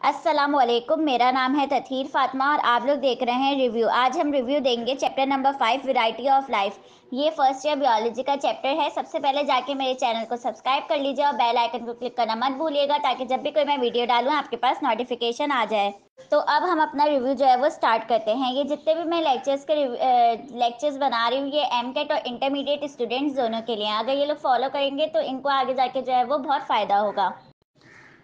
अस्सलामुअलैकुम, मेरा नाम है तथीर फातिमा और आप लोग देख रहे हैं रिव्यू। आज हम रिव्यू देंगे chapter number 5 variety of life. ये फर्स्ट ईयर बायोलॉजी का चैप्टर है। सबसे पहले जाके मेरे चैनल को सब्सक्राइब कर लीजिए और बेल आइकन को क्लिक करना मत भूलिएगा ताकि जब भी कोई मैं वीडियो डालूँ आपके पास नोटिफिकेशन आ जाए। तो अब हम अपना रिव्यू जो है वो स्टार्ट करते हैं। ये जितने भी मैं लेक्चर्स बना रही हूँ ये एमकेट और इंटरमीडिएट स्टूडेंट्स दोनों के लिए। अगर ये लोग फॉलो करेंगे तो इनको आगे जाके जो है वो बहुत फ़ायदा होगा।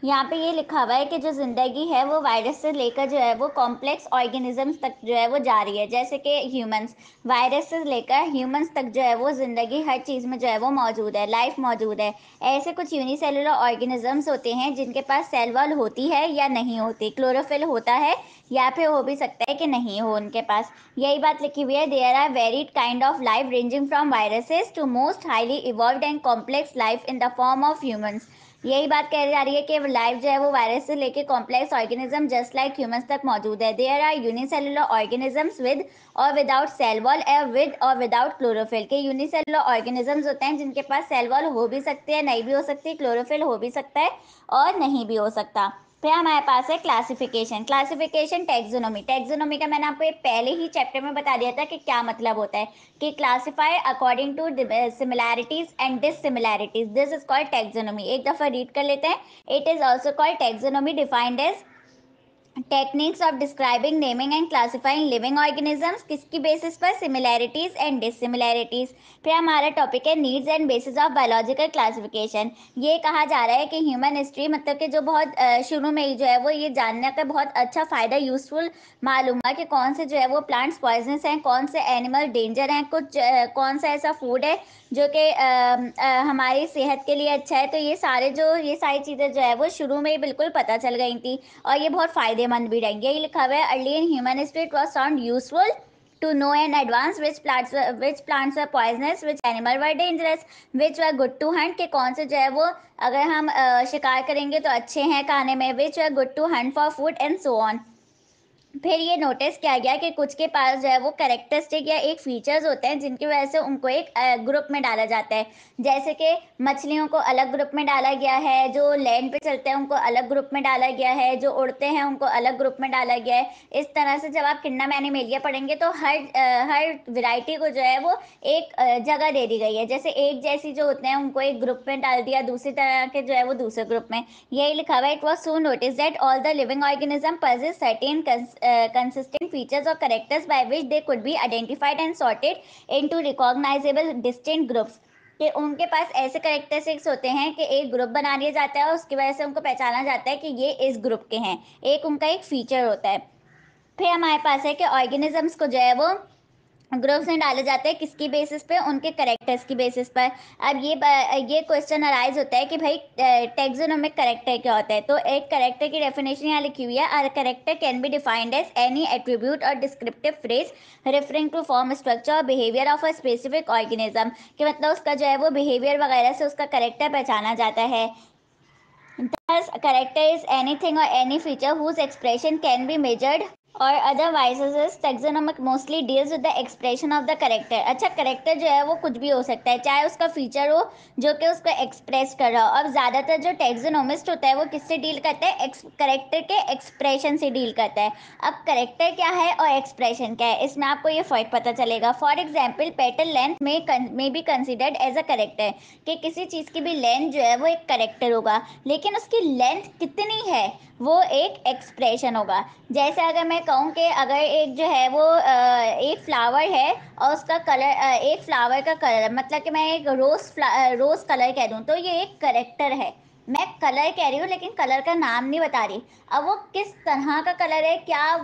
यहाँ पे ये लिखा हुआ है कि जो ज़िंदगी है वो वायरस से लेकर जो है वो कॉम्प्लेक्स ऑर्गेनिजम्स तक जो है वो जा रही है। जैसे कि ह्यूमंस, वायरस से लेकर ह्यूमंस तक जो है वो ज़िंदगी हर चीज़ में जो है वो मौजूद है, लाइफ मौजूद है। ऐसे कुछ यूनिसेलुलर ऑर्गेनिजम्स होते हैं जिनके पास सेल वॉल होती है या नहीं होती, क्लोरोफिल होता है या फिर हो भी सकता है कि नहीं हो उनके पास। यही बात लिखी हुई है, there are varied kind of life ranging from viruses to most highly evolved and complex life in the form of humans. यही बात कही जा रही है कि लाइफ जो है वो वायरस से लेके complex organism just like humans तक मौजूद है। There are unicellular organisms with और विदाउट सेल वॉल विद और विदाउट क्लोरोफिल। के यूनिसेलुलर ऑर्गेनिजम्स होते हैं जिनके पास सेल वॉल हो भी सकती है, नहीं भी हो सकती, क्लोरोफिल हो भी सकता है और नहीं भी हो सकता। फिर हमारे पास है क्लासिफिकेशन टैक्सोनॉमी का मैंने आपको ये पहले ही चैप्टर में बता दिया था कि क्या मतलब होता है कि classify according to similarities and dissimilarities, this is called taxonomy. एक दफा रीड कर लेते हैं। It is also called taxonomy defined as techniques of describing, naming and classifying living organisms. किसकी बेसिस पर? Similarities and dissimilarities. फिर हमारा टॉपिक है needs and basis of biological classification. ये कहा जा रहा है कि ह्यूमन हिस्ट्री मतलब कि जो बहुत शुरू में ही जो है वो ये जानने का बहुत अच्छा फायदा यूजफुल मालूम हुआ कि कौन से जो है वो प्लांट्स पॉइजनस हैं, कौन से एनिमल डेंजर हैं, कुछ कौन सा ऐसा फूड है जो कि हमारी सेहत के लिए अच्छा है। तो ये सारी चीज़ें जो है वो शुरू में ही बिल्कुल पता चल गई थी और ये बहुत फायदेमंद भी रहेंगे। यही लिखा हुआ है, early in human history it was found useful to know in advance which plants are poisonous, which animal were dangerous, which were good to hunt, कि कौन से जो है वो अगर हम शिकार करेंगे तो अच्छे हैं खाने में, which were good to hunt for food and so on। फिर ये नोटिस किया गया कि कुछ के पास जो है वो कैरेक्टरिस्टिक या एक फीचर्स होते हैं जिनकी वजह से उनको एक ग्रुप में डाला जाता है। जैसे कि मछलियों को अलग ग्रुप में डाला गया है, जो लैंड पे चलते हैं उनको अलग ग्रुप में डाला गया है, जो उड़ते हैं उनको अलग ग्रुप में डाला गया है। इस तरह से जब आप किंगडम एनिमेलिया पढ़ेंगे तो हर वैरायटी को जो है वो एक जगह दे दी गई है। जैसे एक जैसी जो होते हैं उनको एक ग्रुप में डाल दिया, दूसरी तरह के जो है वो दूसरे ग्रुप में। यही लिखा हुआ है, it was soon notice that all the living organism possess certain consistent features or characters by which they could be identified and sorted into recognizable distinct groups। कि उनके पास ऐसे करेक्टरिस्टिक्स होते हैं कि एक ग्रुप बना दिया जाता है और उसकी वजह से उनको पहचाना जाता है कि ये इस ग्रुप के हैं, एक उनका एक फीचर होता है। फिर हमारे पास है कि ऑर्गेनिजम्स को जो है वो ग्रुप्स में डाले जाते हैं किसकी बेसिस पे? उनके करेक्टर्स की बेसिस पर। अब ये क्वेश्चन अराइज होता है कि भाई टेक्सोनोमिक करेक्टर क्या होता है। तो एक करेक्टर की डेफिनेशन यहाँ लिखी हुई है, a character can be defined as any attribute or descriptive phrase referring to form, structure or behaviour of a specific organism. कि मतलब उसका जो है वो बिहेवियर वगैरह से उसका करेक्टर पहचाना जाता है। Thus, a character is anything or any feature whose expression can be measured or otherwise taxonomic mostly deals with the expression of the character। अच्छा, करेक्टर जो है वो कुछ भी हो सकता है, चाहे उसका फीचर हो जो कि उसको एक्सप्रेस कर रहा हो। अब ज़्यादातर जो टैक्सोनॉमिस्ट होता है वो किससे डील करता है? करेक्टर के एक्सप्रेशन से डील करता है। अब करेक्टर क्या है और एक्सप्रेशन क्या है, इसमें आपको ये फर्क पता चलेगा। For example, petal length may be considered as a character. कि किसी चीज़ की भी लेंथ जो है वो एक करेक्टर होगा, लेकिन उसकी लेंथ कितनी है वो एक एक्सप्रेशन होगा। जैसे अगर मैं कहूँ कि अगर एक जो है वो एक फ्लावर है और उसका कलर एक फ्लावर का कलर, मतलब कि मैं एक रोज़ कलर कह दूँ तो ये एक करेक्टर है। मैं कलर कह रही हूँ लेकिन कलर का नाम नहीं बता रही। अब वो किस तरह का कलर है, क्या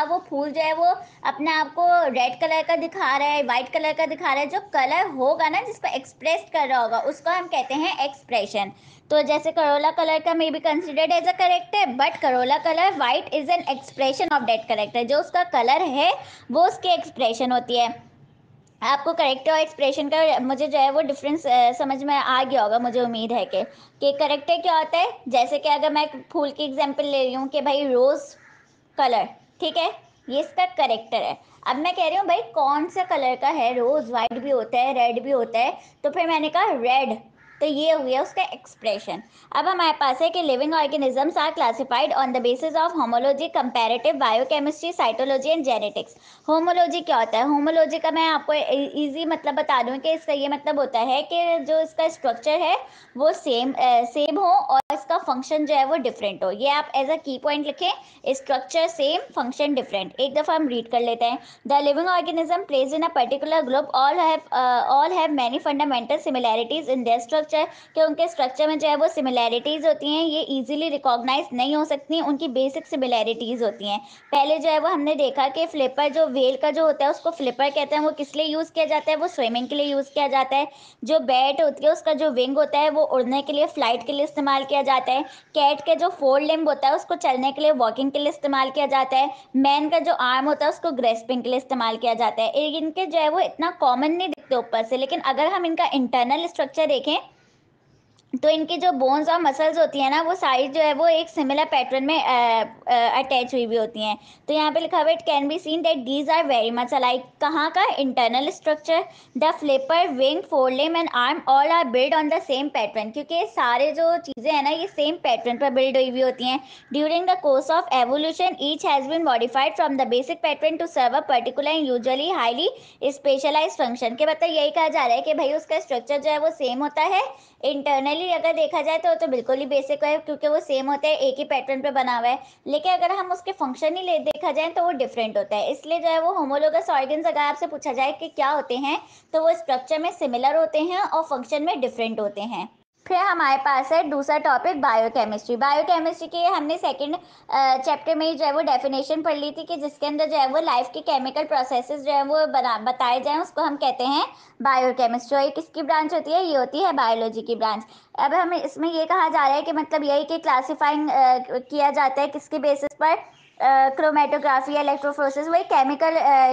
वो फूल जो है वो अपने आप को रेड कलर का दिखा रहा है, वाइट कलर का दिखा रहा है, जो कलर होगा ना जिसको एक्सप्रेस कर रहा होगा उसको हम कहते हैं एक्सप्रेशन। तो जैसे करोला कलर का may be considered as a character, but corolla colour white is an expression of that character. जो उसका कलर है वो उसकी एक्सप्रेशन होती है। आपको करेक्टर और एक्सप्रेशन का मुझे जो है वो डिफरेंस समझ में आ गया होगा, मुझे उम्मीद है कि करेक्टर क्या होता है। जैसे कि अगर मैं फूल की एग्जांपल ले रही हूँ कि भाई रोज़ कलर, ठीक है, ये इसका करेक्टर है। अब मैं कह रही हूँ भाई कौन सा कलर का है, रोज़ वाइट भी होता है, रेड भी होता है, तो फिर मैंने कहा रेड, तो ये हो गया उसका एक्सप्रेशन। अब हमारे पास है कि living organisms are classified on the basis of homology, comparative biochemistry, cytology and genetics. Homology क्या होता है? होमोलॉजी का मैं आपको इजी मतलब बता दूं कि इसका ये मतलब होता है कि जो इसका स्ट्रक्चर है वो सेम हो और इसका फंक्शन जो है वो डिफरेंट हो। ये आप एज अ की पॉइंट लिखें, स्ट्रक्चर सेम, फंक्शन डिफरेंट। एक दफ़ा हम रीड कर लेते हैं। The living organism place in a particular group all have many fundamental similarities in their structure, कि उनके स्ट्रक्चर में जो है वो सिमिलैरिटीज होती हैं, ये इजीली रिकॉग्नाइज नहीं हो सकती, उनकी बेसिक सिमिलैरिटीज होती हैं। पहले जो है वो हमने देखा कि फ्लिपर, जो व्हेल का जो होता है उसको फ्लिपर कहते हैं, वो किस लिए यूज़ किया जाता है? वो स्विमिंग के लिए यूज़ किया जाता है। जो बैट होती है उसका जो विंग होता है वो उड़ने के लिए, फ्लाइट के लिए इस्तेमाल किया जाता है। कैट के जो फोर लिम्ब होता है उसको चलने के लिए, वॉकिंग के लिए इस्तेमाल किया जाता है। मैन का जो आर्म होता है उसको ग्रेस्पिंग के लिए इस्तेमाल किया जाता है। इनके जो है वो इतना कॉमन नहीं दिखते ऊपर से, लेकिन अगर हम इनका इंटरनल स्ट्रक्चर देखें तो इनकी जो बोन्स और मसल्स होती है ना, वो सारी जो है वो एक सिमिलर पैटर्न में अटैच हुई भी होती हैं। तो यहाँ पे लिखा हुआ है, it can be seen that these are very much alike. कहाँ का? Internal structure. The flipper, wing, forelimb and arm all are build on the same pattern, क्योंकि सारे जो चीज़ें हैं ना ये सेम पैटर्न पर बिल्ड हुई हुई होती हैं। During the course of evolution each has been modified from the basic pattern to serve a particular and usually highly specialise function. के मतलब यही कहा जा रहा है कि भाई उसका स्ट्रक्चर जो है वो सेम होता है। इंटरनली अगर देखा जाए तो बिल्कुल ही बेसिक है, क्योंकि वो सेम होता है, एक ही पैटर्न पे बना हुआ है। लेकिन अगर हम उसके फंक्शन ही ले देखा जाए तो वो डिफरेंट होता है। इसलिए जो है वो होमोलोगस ऑर्गन्स अगर आपसे पूछा जाए कि क्या होते हैं, तो वो स्ट्रक्चर में सिमिलर होते हैं और फंक्शन में डिफरेंट होते हैं। फिर हमारे पास है दूसरा टॉपिक, बायोकेमिस्ट्री। बायोकेमिस्ट्री के हमने सेकंड चैप्टर में जो है वो डेफिनेशन पढ़ ली थी, कि जिसके अंदर जो है वो लाइफ के केमिकल प्रोसेसेस जो है वो बताए जाएं, उसको हम कहते हैं बायोकेमिस्ट्री। और ये किसकी ब्रांच होती है? ये होती है बायोलॉजी की ब्रांच। अब हमें इसमें ये कहा जा रहा है कि मतलब यही कि क्लासिफाइंग किया जाता है किसके बेसिस पर? क्रोमेटोग्राफी, इलेक्ट्रोफोरेसिस, वही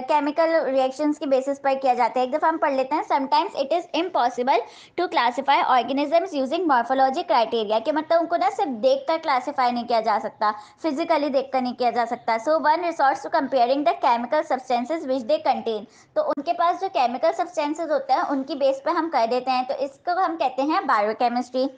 केमिकल रिएक्शंस के बेसिस पर किया जाता है। एक दफ़ा हम पढ़ लेते हैं। Sometimes it is impossible to classify organisms using morphology criteria, कि मतलब उनको ना सिर्फ देखकर क्लासीफाई नहीं किया जा सकता, फिजिकली देखकर नहीं किया जा सकता। So one resource to comparing the chemical substances which they contain, तो उनके पास जो केमिकल सब्सटेंसेज होते हैं उनकी बेस पे हम कर देते हैं, तो इसको हम कहते हैं बायोकेमिस्ट्री।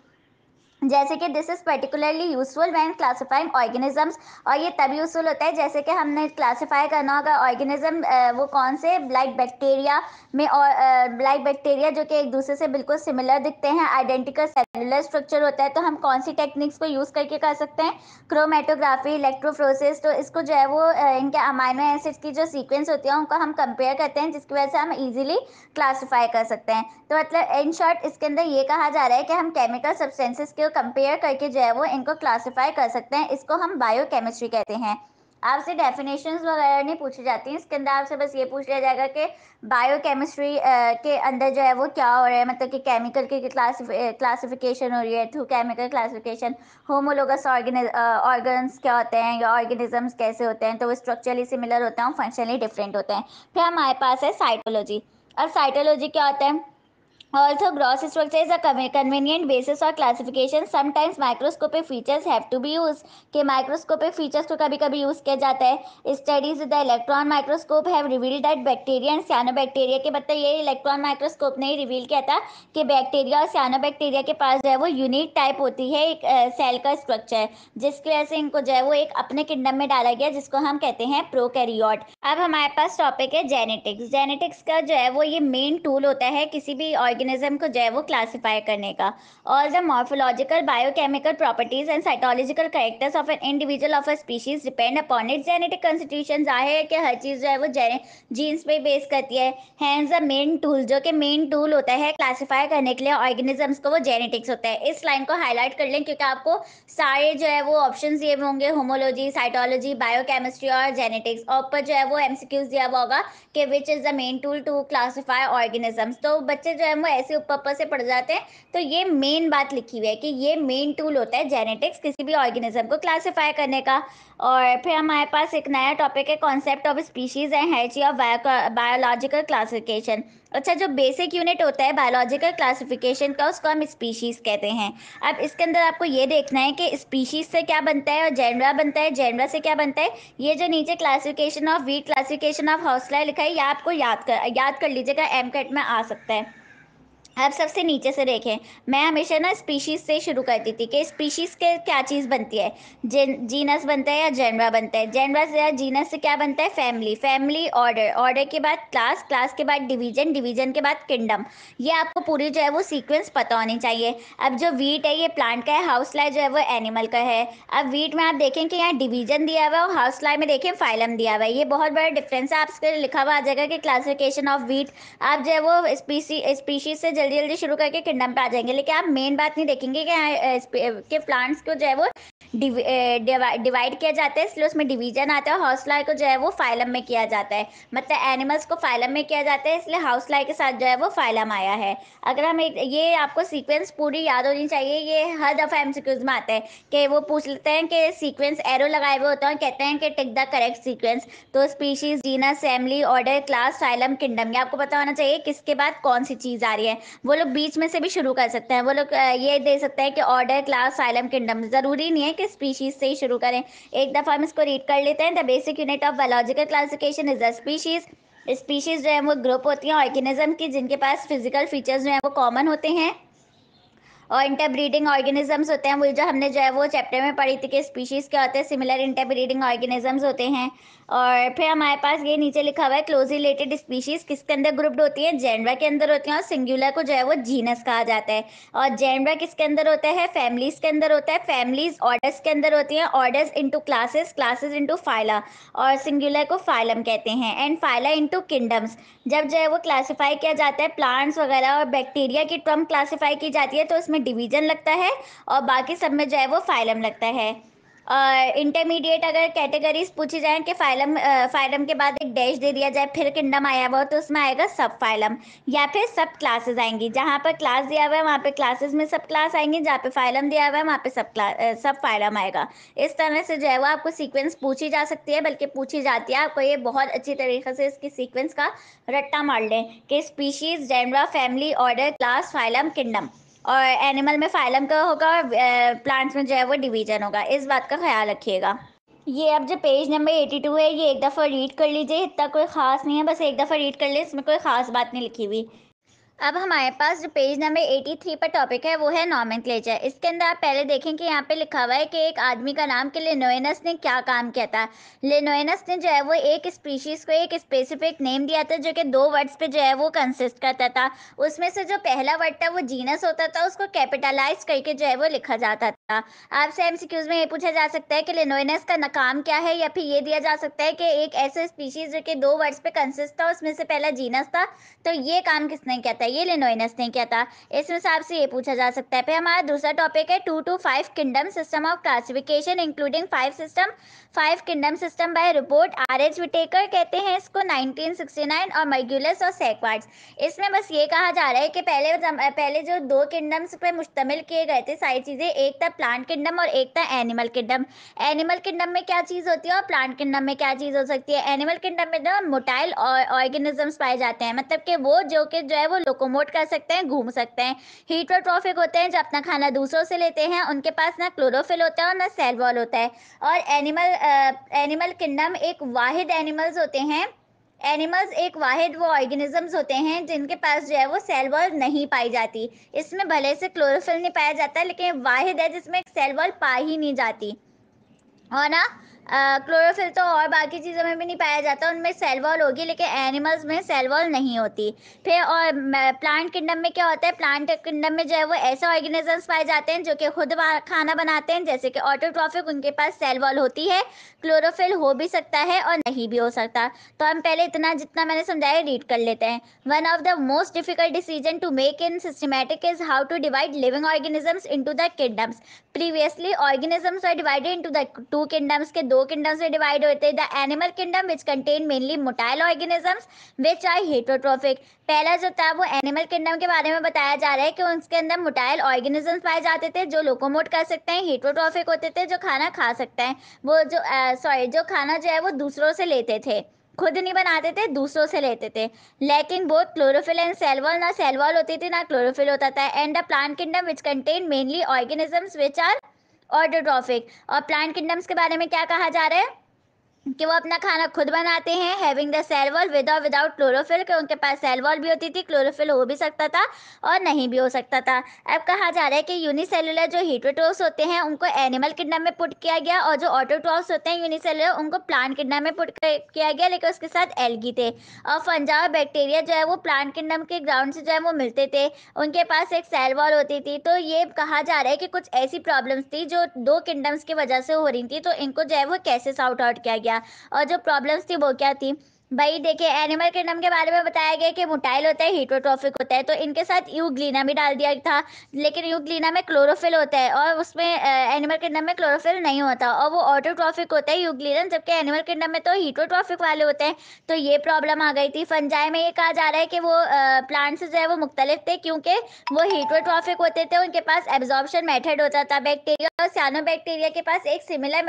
जैसे कि this is particularly useful when classifying organisms, और ये तब यूजफुल होता है जैसे कि हमने क्लासिफाई करना होगा ऑर्गेनिज्म, वो कौन से, लाइक बैक्टीरिया में, और लाइक बैक्टीरिया जो कि एक दूसरे से बिल्कुल सिमिलर दिखते हैं, आइडेंटिकल सेलुलर स्ट्रक्चर होता है, तो हम कौन सी टेक्निक्स को यूज़ करके कर सकते हैं? क्रोमेटोग्राफी, इलेक्ट्रोफ्रोसिस। तो इसको जो है वो इनके अमाइनो एसिड्स की जो सीक्वेंस होती है उनको हम कंपेयर करते हैं, जिसकी वजह से हम इजीली क्लासीफाई कर सकते हैं। तो मतलब इन शॉर्ट इसके अंदर ये कहा जा रहा है कि हम केमिकल सब्सटेंसेस को कंपेयर करके जो है वो इनको क्लासीफाई कर सकते हैं, इसको हम बायोकेमिस्ट्री कहते हैं। आपसे डेफिनेशंस वगैरह नहीं पूछी जाती हैं, इसके अंदर आपसे बस ये पूछ लिया जाएगा कि बायोकेमिस्ट्री के अंदर जो है वो क्या हो रहा है, मतलब कि केमिकल की क्लासिफिकेशन हो रही है through chemical classification. Homologous organs क्या होते हैं, या ऑर्गेनिजम्स कैसे होते हैं, तो वो स्ट्रक्चरली सिमिलर होते हैं और फंक्शनली डिफरेंट होते हैं। फिर हमारे पास है साइटोलॉजी। अब साइटोलॉजी क्या होता है? Also, gross structure is a convenient basis for classification. Sometimes microscopic features have to be used. कि माइक्रोस्कोपिक फीचर्स को कभी कभी यूज किया जाता है। Studies with the electron microscope have revealed that bacteria and cyanobacteria, के मतलब ये इलेक्ट्रॉन माइक्रोस्कोप ने ही रिवील किया था कि बैक्टीरिया और साइनोबैक्टीरिया के पास जो है वो यूनिक टाइप होती है एक सेल का स्ट्रक्चर, जिसकी वजह से इनको जो है वो एक अपने किंगडम में डाला गया, जिसको हम कहते हैं प्रोकैरियोट। अब हमारे पास टॉपिक है जेनेटिक्स। जेनेटिक्स का जो है वो ये मेन टूल होता है किसी भी ऑर्गेनिज्म को जो है वो क्लासीफाई करने का। All the morphological, biochemical properties and cytological characters of an individual of a species depend upon its genetic constitution. जाहिर है कि हर चीज़ जो है वो जीन्स पे बेस करती है। हैंस द मेन टूल, जो कि मेन टूल होता है क्लासीफाई करने के लिए ऑर्गेनिजम्स को, वो जेनेटिक्स होता है। इस लाइन को हाईलाइट कर लें, क्योंकि आपको सारे जो है वो ऑप्शंस दिए हुए होंगे, होमोलॉजी, साइटोलॉजी, बायोकेमिस्ट्री और जेनेटिक्स, और ऊपर जो है वो एमसीक्यूज दिया हुआ होगा कि which is the main tool to classify organisms. तो बच्चे जो है वो ऐसे ऊपर से पढ़ जाते हैं, तो ये मेन बात लिखी हुई है कि ये मेन टूल होता है जेनेटिक्स किसी भी ऑर्गेनिज्म को क्लासीफाई करने का। और फिर हमारे पास एक नया टॉपिक है, concept of species and hierarchy of biological classification. अच्छा, जो बेसिक यूनिट होता है बायोलॉजिकल क्लासिफिकेशन का, उसको हम स्पीशीज कहते हैं। अब इसके अंदर आपको ये देखना है कि स्पीशीज से क्या बनता है और जेनरा बनता है, जेनरा से क्या बनता है। ये जो नीचे classification of wheat, classification of हौसला लिखा है, ये आपको याद कर लीजिएगा, एमकेट में आ सकता है। अब सबसे नीचे से देखें, मैं हमेशा ना स्पीशीज से शुरू करती थी कि स्पीशीज के क्या चीज़ बनती है, जीनस बनता है या जेनरा बनता है, जेनरा से या जीनस से क्या बनता है, फैमिली, फैमिली ऑर्डर, ऑर्डर के बाद क्लास, क्लास के बाद डिवीजन, डिवीजन के बाद किंगडम। ये आपको पूरी जो है वो सीक्वेंस पता होनी चाहिए। अब जो वीट है ये प्लांट का है, हाउस लाइ जो है वो एनिमल का है। अब वीट में आप देखें कि यहाँ डिवीजन दिया हुआ है और हाउस लाइ में देखें फाइलम दिया हुआ है, ये बहुत बड़ा डिफरेंस है। आपसे लिखा हुआ आ जाएगा कि क्लासिफिकेशन ऑफ वीट, आप जो है वो स्पीशीज से जल्दी जल्दी शुरू करके किंगडम पे आ जाएंगे, लेकिन आप मेन बात नहीं देखेंगे कि प्लांट्स को जो है वो डिवाइड किया जाता है, इसलिए उसमें डिवीजन आता है। हौसला को जो है वो फाइलम में किया जाता है, मतलब एनिमल्स को फाइलम में किया जाता है, इसलिए हौसला के साथ जो है वो फाइलम आया है। अगर हम ये आपको सीक्वेंस पूरी याद होनी चाहिए, ये हर दफ़ा एमसीक्यूज में आता है कि वो पूछ लेते हैं कि सीक्वेंस एरो लगाए हुए होते हैं, कहते हैं कि टिक द करेक्ट सीक्वेंस। तो species, genus, family, order, class, phylum, kingdom, ये आपको पता होना चाहिए किसके बाद कौन सी चीज़ आ रही है। वो लोग बीच में से भी शुरू कर सकते हैं, वो लोग ये दे सकते हैं कि ऑर्डर, क्लास, फाइलम, किंगडम, ज़रूरी नहीं है कि स्पीशीज से ही शुरू करें। एक दफ़ा हम इसको रीड कर लेते हैं। The basic unit of biological classification is the species. Species जो है वो ग्रुप होती हैं ऑर्गेनिज्म की जिनके पास फिजिकल फीचर्स जो है वो कॉमन होते हैं, और इंटरब्रीडिंग ऑर्गेनिजम्स होते हैं, वो जो हमने जो है वो चैप्टर में पढ़ी थी कि स्पीशीज़ क्या होते हैं, सिमिलर इंटरब्रीडिंग ऑर्गेनिजम्स होते हैं। और फिर हमारे पास ये नीचे लिखा हुआ है क्लोजली रिलेटेड स्पीशीज़ किसके अंदर ग्रुप्ड होती है, जेनरा के अंदर होती हैं, और सिंगुलर को जो है वो जीनस कहा जाता है। और जेनरा किसके अंदर होता है, फैमिलीज के अंदर होता है, फैमिलीज ऑर्डर्स के अंदर होती हैं, orders into classes, classes into phyla, और सिंगुलर को फाइलम कहते हैं, एंड फाइला इंटू किंगडम्स। जब जो है वो क्लासिफाई किया जाता है प्लांट्स वगैरह और बैक्टीरिया की टर्म क्लासिफाई की जाती है तो उसमें डिवीजन लगता है, और बाकी सब में जो है वो फाइलम लगता है। और इंटरमीडिएट अगर कैटेगरीज पूछी जाए कि फाइलम, फाइलम के बाद एक डैश दे दिया जाए फिर किंगडम आया हुआ तो उसमें आएगा सब फाइलम, या फिर सब क्लासेस आएंगी। जहाँ पर क्लास दिया हुआ है वहाँ पे क्लासेस में सब क्लास आएंगी, जहाँ पे फाइलम दिया हुआ है वहाँ पे सब क्लास, सब फाइलम आएगा। इस तरह से जो है वो आपको सीक्वेंस पूछी जा सकती है, बल्कि पूछी जाती है। आपको ये बहुत अच्छी तरीके से इसकी सीक्वेंस का रट्टा मार लें कि species, genera, family, order, class, phylum, kingdom, और एनिमल में फाइलम का होगा और प्लांट्स में जो है वो डिवीजन होगा। इस बात का ख्याल रखिएगा। ये अब जो पेज नंबर 82 है ये एक दफ़ा रीड कर लीजिए, इतना कोई ख़ास नहीं है, बस एक दफ़ा रीड कर ले, इसमें कोई ख़ास बात नहीं लिखी हुई। अब हमारे पास जो पेज नंबर 83 पर टॉपिक है वो है नॉमेनक्लेचर। इसके अंदर आप पहले देखें कि यहाँ पे लिखा हुआ है कि एक आदमी का नाम कि लिनोइनस ने क्या काम किया था। लिनोइनस ने जो है वो एक स्पीशीज़ को एक स्पेसिफिक नेम दिया था जो कि 2 वर्ड्स पे जो है वो कंसिस्ट करता था। उसमें से जो पहला वर्ड था वो जीनस होता था, उसको कैपिटलाइज करके जो है वो लिखा जाता था। आपसे एमसीक्यूज में ये पूछा जा सकता है कि लिनोइनस का काम क्या है, या फिर ये दिया जा सकता है कि एक ऐसे स्पीशीज़ जो कि 2 वर्ड्स पे कंसिस्ट था, उसमें से पहला जीनस था, तो ये काम किसने किया था, ये लिनोइनस ने किया था। इस हिसाब से ये पूछा जा सकता है। फिर हमारा दूसरा टॉपिक है 2 to 5 kingdom system of classification including 5 kingdom system by report R H. Whittaker, कहते हैं इसको 1969, और मर्ग्यूलस और सेक्वार्ड्स। इसमें बस ये कहा जा रहा है कि पहले जो 2 किंगडम्स पे मुश्तमिल किए गए थे सारी चीज़ें, एक था प्लांट किंगडम और एक था एनिमल किंगडम। एनिमल किंगडम में क्या चीज़ होती है और प्लांट किंगडम में क्या चीज़ हो सकती है। एनिमल किंगडम में ना मोटाइल ऑर्गेनिजम्स पाए जाते हैं, मतलब कि वो जो है वो लोकोमोट कर सकते हैं, घूम सकते हैं। हीटरोट्रॉफिक होते हैं, जो अपना खाना दूसरों से लेते हैं, उनके पास ना क्लोरोफिल होता है और ना सेल वॉल होता है। और एनिमल किंगडम एक वाहिद एनिमल्स होते हैं, एनिमल्स एक वाहिद वो ऑर्गेनिजम्स होते हैं जिनके पास जो है वो सेल वॉल नहीं पाई जाती। इसमें भले से क्लोरोफिल नहीं पाया जाता, लेकिन वाहिद है जिसमें सेल वॉल पाई ही नहीं जाती। और ना क्लोरोफिल तो और बाकी चीज़ों में भी नहीं पाया जाता, उनमें सेल वॉल होगी, लेकिन एनिमल्स में सेल वॉल नहीं होती। फिर और प्लांट किंगडम में क्या होता है, प्लांट किंगडम में जो है वो ऐसे ऑर्गेनिजम्स पाए जाते हैं जो कि खुद खाना बनाते हैं, जैसे कि ऑटोट्रॉफिक, उनके पास सेल वॉल होती है, क्लोरोफिल हो भी सकता है और नहीं भी हो सकता। तो हम पहले इतना जितना मैंने समझाया रीड कर लेते हैं। One of the most difficult decision to make in systematic is how to divide living organisms into the kingdoms. Previously organisms are divided into the 2 kingdoms, के 2 किंगडम्स में डिवाइड होते हैं। The animal kingdom which contain mainly motile organisms which are heterotrophic. पहला जो था वो animal kingdom के बारे में बताया जा रहा है कि उसके अंदर मोटाइल ऑर्गेनिजम्स पाए जाते थे जो लोकोमोट कर सकते हैं, हेटरोट्रोफिक होते थे जो खाना खा सकते हैं, वो जो खाना जो है वो दूसरों से लेते थे, खुद नहीं बनाते थे, दूसरों से लेते थे। लेकिन both chlorophyll and cell wall, ना सेल वॉल होती थी ना क्लोरोफिल होता था। And the plant kingdom which contain mainly organisms which are autotrophic. और प्लांट किंगडम्स के बारे में क्या कहा जा रहा है, कि वो अपना खाना खुद बनाते हैं, having the cell wall with और विदाउट क्लोरोफिल, कि उनके पास सेल वॉल भी होती थी, क्लोरोफिल हो भी सकता था और नहीं भी हो सकता था। अब कहा जा रहा है कि यूनिसेलुलर जो हेटरोट्रोफ्स होते हैं उनको एनिमल किंगडम में पुट किया गया, और जो ऑटोट्रोफ्स होते हैं यूनिसेलुलर उनको प्लांट किंगडम में पुट किया गया, लेकिन उसके साथ एल्गी थे। और फंजा और बैक्टीरिया जो है वो प्लांट किंगडम के ग्राउंड से जो है वो मिलते थे, उनके पास एक सेल वॉल होती थी। तो ये कहा जा रहा है कि कुछ ऐसी प्रॉब्लम्स थी जो दो किंगडम्स की वजह से हो रही थी, तो इनको जो है वो कैसे सॉर्ट आउट किया गया। और जो प्रॉब्लम्स थी वो क्या थी भाई, देखिए एनिमल किंगडम के बारे में बताया गया कि मोटाइल होता है, हीटरोट्रॉफिक होता है, तो इनके साथ यूग्लीना भी डाल दिया था, लेकिन यूग्लीना में क्लोरोफिल होता है और उसमें एनिमल किंगडम में क्लोरोफिल नहीं होता, और वो ऑटोट्रॉफिक होता है यूग्लीना, जबकि एनिमल किंगडम में तो हीटरोट्रॉफिक वाले होते हैं। तो ये प्रॉब्लम आ गई थी। फंजाई में ये कहा जा रहा है कि वो प्लांट से जो है वो मुख्तलिफ थे, क्योंकि वो हीटरोट्रॉफिक होते थे, उनके पास एब्जॉर्प्शन मेथड होता था। बैक्टीरिया और साइनोबैक्टीरिया के पास एक सिमिलर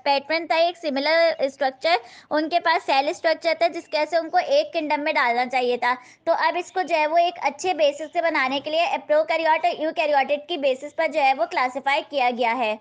पैटर्न था, एक सिमिलर स्ट्रक्चर, उनके पास सेल स्ट्रक्चर था जिसके वजह से उनको एक किंगडम में डालना चाहिए था। तो अब इसको जो है वो एक अच्छे बेसिस से बनाने के लिए प्रोकैरियोट और यूकैरियोटिक की बेसिस पर जो है वो क्लासिफाई किया गया है।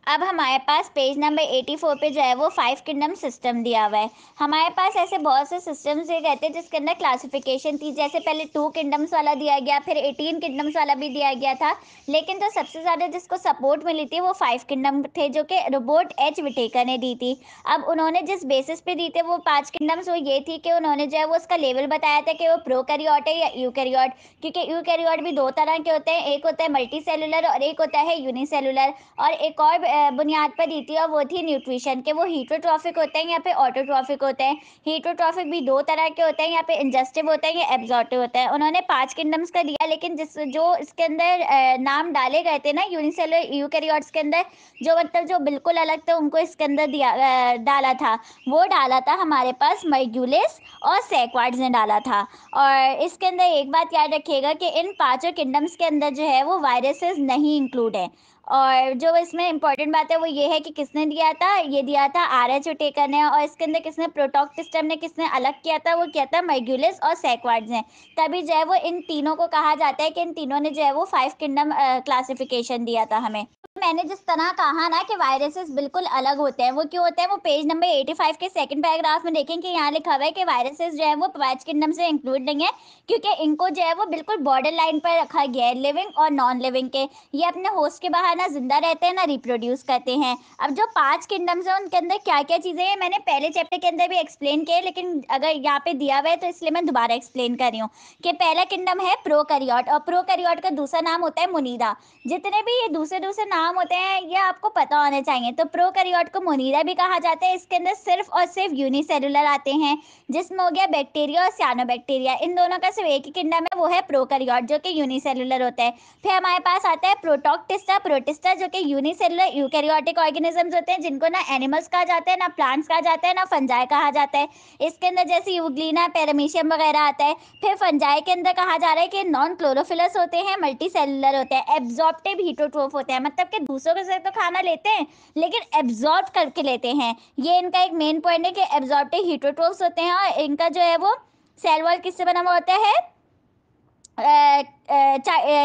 अब हमारे पास पेज नंबर 84 पे जो है वो 5 किंगडम सिस्टम दिया हुआ है। हमारे पास ऐसे बहुत से सिस्टम्स दिए गए थे जिसके अंदर क्लासिफिकेशन थी, जैसे पहले 2 किंगडम्स वाला दिया गया, फिर 18 किंगडम्स वाला भी दिया गया था, लेकिन जो सबसे ज़्यादा जिसको सपोर्ट मिली थी वो 5 किंगडम थे, जो कि रोबोट एच विटेकर ने दी थी। अब उन्होंने जिस बेसिस पे दी थे वो 5 किंगडम्स, वो ये थी कि उन्होंने जो है वो उसका लेवल बताया था कि वो प्रोकैरियोट है या यूकैरियोट, क्योंकि यूकैरियोट भी दो तरह के होते हैं, एक होता है मल्टी सेलुलर और एक होता है यूनिसेलुलर। और एक और बुनियाद पर दी थी, और वो थी न्यूट्रिशन, के वो हीटरोट्रॉफिक होते हैं या फिर ऑटोट्रॉफिक होते हैं। हीटरोट्रॉफिक भी दो तरह के होते हैं, या फिर इंजेस्टिव होते हैं या एब्जॉर्टिव होते हैं। उन्होंने 5 किंगडम्स का दिया, लेकिन जिस जो इसके अंदर नाम डाले गए थे ना यूनिसेलुलर यूकैरियोट्स के अंदर, जो मतलब जो बिल्कुल अलग थे उनको इसके अंदर दिया डाला था, वो डाला था हमारे पास मर्ग्यूलिस और सैकवार्ड्स ने डाला था। और इसके अंदर एक बात याद रखिएगा कि इन पांचों किंगडम्स के अंदर जो है वो वायरसेस नहीं इंक्लूड है। और जो इसमें इंपॉर्टेंट बात है वो ये है कि किसने दिया था, ये दिया था आर.एच. विटेकर ने, और इसके अंदर किसने प्रोटॉक्टिस्टम ने किसने अलग किया था, वो किया था मर्ग्यूलिस और सैकवार्ड्स ने। तभी जो है वो इन तीनों को कहा जाता है कि इन तीनों ने जो है वो 5 किंगडम क्लासिफिकेशन दिया था हमें। मैंने जिस तरह कहा ना कि वायरसेस बिल्कुल अलग होते हैं, वो क्यों होते हैं, वो पेज नंबर 85 के सेकंड पैराग्राफ में देखें कि यहाँ लिखा हुआ है कि वायरसेस जो है वो 5 किंगडम से इंक्लूड नहीं है, क्योंकि इनको जो है वो बिल्कुल बॉर्डर लाइन पर रखा गया है, लिविंग और नॉन लिविंग के। ये अपने होस्ट के बाहर ना जिंदा रहते हैं ना रिप्रोड्यूस करते हैं। अब जो 5 किंगडम्स हैं उनके अंदर क्या क्या चीजें हैं, मैंने पहले चैप्टर के अंदर भी एक्सप्लेन किया, लेकिन अगर यहाँ पे दिया हुआ है तो इसलिए मैं दोबारा एक्सप्लेन कर रही हूँ कि पहला किंगडम है प्रोकैरियोट, और प्रोकैरियोट का दूसरा नाम होता है मोनीरा। जितने भी ये दूसरे दूसरे नाम होते हैं ये आपको पता होने चाहिए। तो प्रोकैरियोट को मोनीरा भी कहा जाता है, इसके अंदर सिर्फ और सिर्फ यूनिसेलुलर आते हैं, जिसमें हो गया बैक्टीरिया और साइनोबैक्टीरिया, इन दोनों का सिर्फ एक ही किंगडम है, वो है प्रोकैरियोट जो कि यूनिसेलुलर होता है। फिर हमारे पास आता है प्रोटोक्टिस्टा, प्रोटिस्टा जो कि यूनिसेलुलर यूकैरियोटिक ऑर्गेनिजम्स होते हैं, जिनको ना एनिमल्स कहा जाता है, ना प्लांट्स कहा जाता है, ना फंजाई कहा जाता है। इसके अंदर जैसे यूग्लीना पैरामीशियम वगैरह आता है। फिर फंजाई के अंदर कहा जा रहा है कि नॉन क्लोरोफिलस होते हैं, मल्टी सेलुलर होते हैं, एब्जॉर्प्टिव हीटरोट्रोफ होते हैं, मतलब कि दूसरों के से तो खाना लेते हैं लेकिन एब्जॉर्ब करके लेते हैं। ये इनका एक मेन पॉइंट है कि एब्जॉर्प्टिव हीटरोट्रोफ्स होते हैं, और इनका जो है वो सेल वॉल किससे बना हुआ होता है,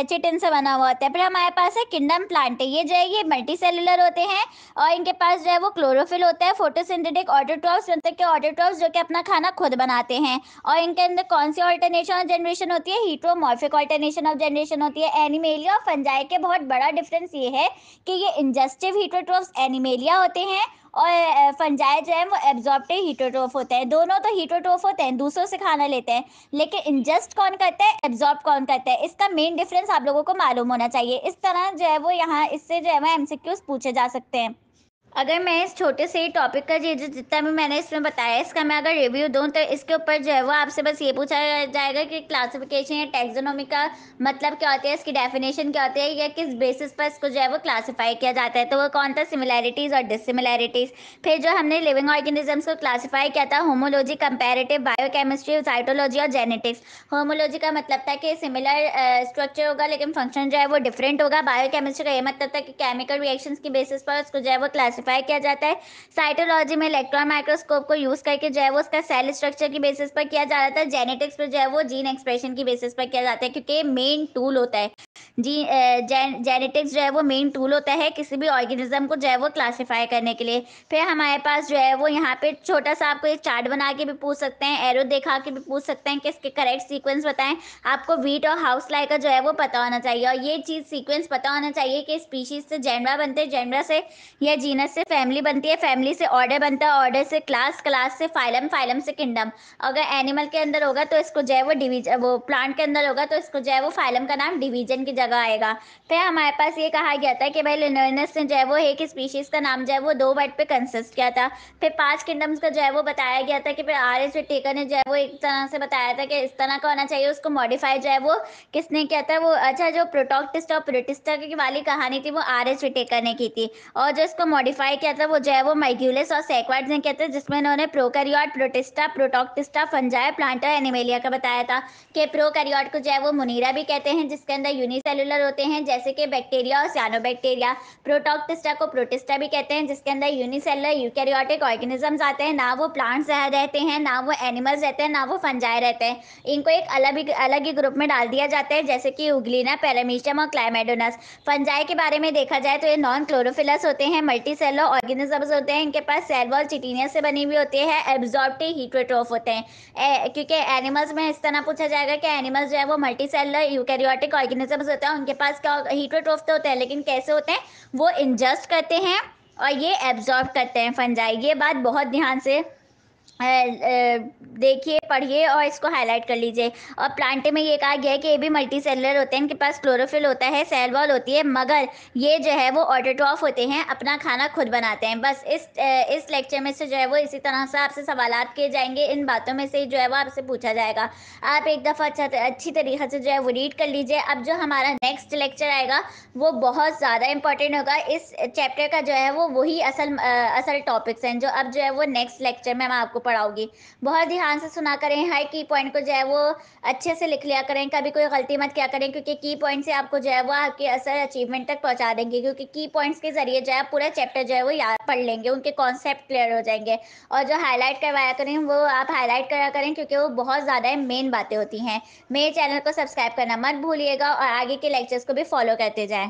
चिटिन से बना हुआ होता है। फिर हमारे पास है किंगडम प्लांट, ये जो है ये मल्टी सेलुलर होते हैं, और इनके पास जो है वो क्लोरोफिल होता है, फोटोसिंथेटिक ऑटोट्रॉफ्स, मतलब के ऑटोट्रॉफ्स जो कि अपना खाना खुद बनाते हैं। और इनके अंदर कौन सी ऑल्टरनेशन ऑफ जनरेशन होती है, हीटरोमॉर्फिक ऑल्टरनेशन ऑफ जनरेशन होती है। एनिमेलिया और फंजाई के बहुत बड़ा डिफरेंस ये है कि ये इंजेस्टिव हीटरोट्रोफ्स एनिमेलिया होते हैं, और फंजाई जो है वो एब्जॉर्प्टिव हीटरोट्रोफ होते हैं। दोनों तो हीटरोट्रोफ होते हैं, दूसरों से खाना लेते हैं, लेकिन इंजेस्ट कौन करता है, एब्जॉर्ब कौन करता है, इसका मेन डिफरेंस आप लोगों को मालूम होना चाहिए। इस तरह जो है वो यहाँ इससे जो है वो एमसीक्यूज पूछे जा सकते हैं। अगर मैं इस छोटे से ही टॉपिक का ये जो जितना भी मैंने इसमें बताया इसका मैं अगर रिव्यू दूं तो इसके ऊपर जो है वो आपसे बस ये पूछा जाएगा कि क्लासिफिकेशन या टैक्सोनॉमी का मतलब क्या होता है, इसकी डेफिनेशन क्या होती है, या किस बेसिस पर इसको जो है वो क्लासीफाई किया जाता है। तो वो कौन था, सिमिलैरिटीज और डिससिमिलैरिटीज। फिर जो हमने लिविंग ऑर्गेनिजम्स को क्लासीफाई किया था, होमोलॉजी, कंपैरेटिव, बायोकेमिस्ट्री, साइटोलॉजी और जेनेटिक्स। होमोलॉजी का मतलब था कि सिमिलर स्ट्रक्चर होगा लेकिन फंक्शन जो है वो डिफरेंट होगा। बायोकेमिस्ट्री का ये मतलब था कि केमिकल रिएक्शंस की बेसिस पर उसको जो है वो क्लासीफाई किया जाता है। साइटोलॉजी में इलेक्ट्रॉन माइक्रोस्कोप को यूज करके जो है वो उसका सेल स्ट्रक्चर की बेसिस पर किया जा रहा था। जेनेटिक्स पर जो है वो जीन एक्सप्रेशन की बेसिस पर किया जाता है, क्योंकि मेन टूल होता है जेनेटिक्स जो है वो मेन टूल होता है किसी भी ऑर्गेनिज्म को जो है वो क्लासीफाई करने के लिए। फिर हमारे पास जो है वो यहाँ पे छोटा सा आपको एक चार्ट बना के भी पूछ सकते हैं, एरो दिखा के भी पूछ सकते हैं कि इसके करेक्ट सीक्वेंस बताएं। आपको वीट और हाउस फ्लाई का जो है वो पता होना चाहिए, और ये चीज़ सीक्वेंस पता होना चाहिए कि स्पीशीज से जेनरा बनते हैं, जेनरा से या जीनस से फैमिली बनती है, फैमिली से ऑर्डर बनता है, ऑर्डर से क्लास, क्लास से फाइलम, फाइलम से किंगडम। अगर एनिमल के अंदर होगा तो इसको जो है वो डिवीजन, वो प्लांट के अंदर होगा तो इसको जो है वो फाइलम का नाम डिवीजन की जगह आएगा। फिर हमारे पास ये कहा गया था कि भाई लिनोइनस ने जो है वो एक स्पीशीज का नाम जो है वो 2 वर्ड पे कंसिस्ट किया था। फिर 5 किंगडम्स का जो है वो बताया गया था कि फिर R.S. विटेकर ने जो है वो एक तरह से बताया था कि इस तरह का होना चाहिए, उसको मॉडिफाई जो है वो किसने किया था, वो अच्छा जो प्रोटोक्टिस्टा और प्रोटिस्टा की वाली कहानी थी वो R.S. विटेकर ने की थी, और जो इसको मॉडिफाई किया था वो जो है वो माइग्यूलिस और सेक्वार्ड्स ने किया था, जिसमें उन्होंने prokaryote, protista, Protoctista, fungi, Plantae, animalia का बताया था कि प्रोकैरियोट को जो है वो मुनीरा भी कहते हैं, जिसके अंदर यूनिसेलुलर होते हैं जैसे कि बैक्टीरिया और साइनोबैक्टीरिया। प्रोटोक्टिस्टा को प्रोटिस्टा भी कहते हैं, जिसके अंदर यूनिसेलुलर यूकैरियोटिक ऑर्गेनिजम्स आते हैं, ना वो प्लांट्स रहते हैं, ना वो एनिमल्स रहते हैं, ना वो फंजाई रहते हैं। इनको एक अलग ही ग्रुप में डाल दिया जाता है, जैसे कि यूग्लिना, पैरामीशियम और क्लाइमेडोनस। फंजाई के बारे में देखा जाए तो ये नॉन क्लोरोफिलस होते हैं, मल्टी सेलर ऑर्गेनिजम्स होते हैं, इनके पास सेल वॉल चिटिनिया से बनी हुई होती है, एब्जॉर्प्टिव हीटरोट्रोफ होते हैं। क्योंकि एनिमल्स में इस तरह पूछा जाएगा कि एनिमल्स जो है वो मल्टी सेलर यूकैरियोटिक ऑर्गेनिजम्स होते हैं, उनके पास क्या हीटरोट्रोफ तो होते हैं, लेकिन कैसे होते हैं, वो इंजस्ट करते हैं और ये एब्जॉर्ब करते हैं फंजाई। ये बात बहुत ध्यान से देखिए, पढ़िए और इसको हाईलाइट कर लीजिए। और प्लांट में ये कहा गया है कि ये भी मल्टी सेलुलर होते हैं, इनके पास क्लोरोफिल होता है, सेल वॉल होती है, मगर ये जो है वो ऑटोट्रॉफ होते हैं, अपना खाना खुद बनाते हैं। बस इस लेक्चर में से जो है वो इसी तरह से आपसे सवालात किए जाएंगे, इन बातों में से जो है वो आपसे पूछा जाएगा। आप एक दफ़ा अच्छी तरीके से जो है वो रीड कर लीजिए। अब जो हमारा नेक्स्ट लेक्चर आएगा वो बहुत ज़्यादा इंपॉर्टेंट होगा। इस चैप्टर का जो है वो वही असल टॉपिक्स हैं जो अब जो है वो नेक्स्ट लेक्चर में मैं आपको पढ़ाऊंगी। बहुत ध्यान से सुना करें, हर की पॉइंट को जो है वो अच्छे से लिख लिया करें, कभी कोई गलती मत किया करें, क्योंकि की पॉइंट से आपको जो है वो आपके असल अचीवमेंट तक पहुंचा देंगे, क्योंकि की पॉइंट्स के जरिए जो है पूरा चैप्टर जो है वो याद पढ़ लेंगे, उनके कॉन्सेप्ट क्लियर हो जाएंगे। और जो हाईलाइट करवाया करें वो आप हाईलाइट करा करें, क्योंकि वो बहुत ज़्यादा मेन बातें होती हैं। मेरे चैनल को सब्सक्राइब करना मत भूलिएगा और आगे के लेक्चर्स को भी फॉलो करते जाएं।